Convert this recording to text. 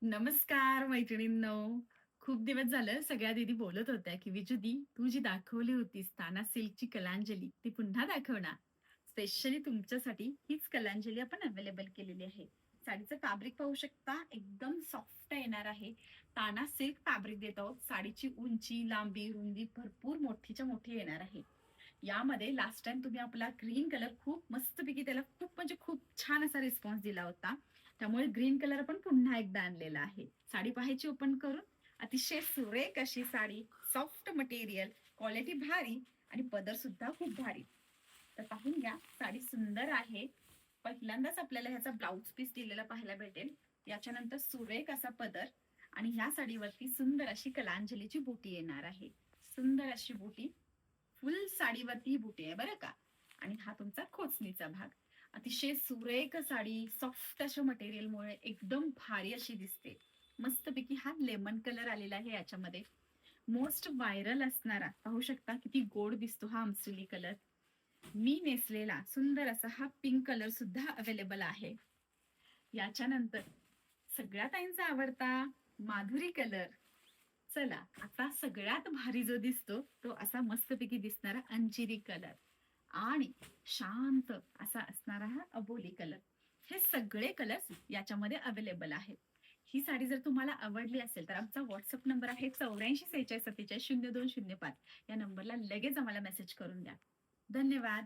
नमस्कार मैत्रिणींनो. खूप दिवस झालं सगळ्या दीदी बोलत होत्या, की "विजू तू जी दाखवली होतीस ताना सिल्कची कलांजली, ती पुन्हा दाखव ना." स्पेशली तुमच्यासाठी हीच कलांजली आपण अवेलेबल केलेली आहे. साडीचं फॅब्रिक पाहू शकता, एकदम सॉफ्ट येणार आहे. ताना सिल्क फॅब्रिक देत आहोत. साडीची उंची, लांबी, रुंदी भरपूर मोठीच्या मोठी येणार आहे. यामध्ये लास्ट टाईम तुम्ही आपला ग्रीन कलर खूप मस्तपैकी त्याला खूप म्हणजे खूप छान असा रिस्पॉन्स दिला होता. त्यामुळे ग्रीन कलर पण पुन्हा एकदा आणलेला आहे. साडी पाहायची ओपन करून. अतिशय सुरेख अशी साडी, सॉफ्ट मटेरियल, क्वालिटी भारी आणि पदर सुद्धा खूप भारी. तर पाहून घ्या, साडी सुंदर आहे. पहिल्यांदाच आपल्याला ह्याचा ब्लाउज पीस दिलेला पाहायला भेटेल. याच्यानंतर सुरेख असा पदर आणि ह्या साडीवरती सुंदर अशी कलांजलीची बुटी येणार आहे. सुंदर अशी बुटी, फुल साडीवरती ही बुटी आहे बरं का. आणि हा तुमचा खोचणीचा भाग. अतिशय सुरेख साडी, सॉफ्ट अशा मटेरियलमुळे एकदम भारी अशी दिसते. मस्तपैकी हा लेमन कलर आलेला आहे याच्यामध्ये. मोस्ट व्हायरल असणारा पाहू शकता किती गोड दिसतो हा आमसुली कलर. मी नेसलेला सुंदर असा हा पिंक कलर सुद्धा अवेलेबल आहे. याच्यानंतर सगळ्या ताईंचा आवडता माधुरी कलर. चला, आता सगळ्यात भारी जो दिसतो तो असा मस्तपैकी दिसणारा अंजिरी कलर आणि शांत असा असणारा हा अबोली कलर. हे सगळे कलर्स याच्यामध्ये अवेलेबल आहेत. ही साडी जर तुम्हाला आवडली असेल तर आमचा व्हॉट्सअप नंबर आहे 84 46 47 0205. या नंबरला लगेच आम्हाला मेसेज करून द्या. धन्यवाद.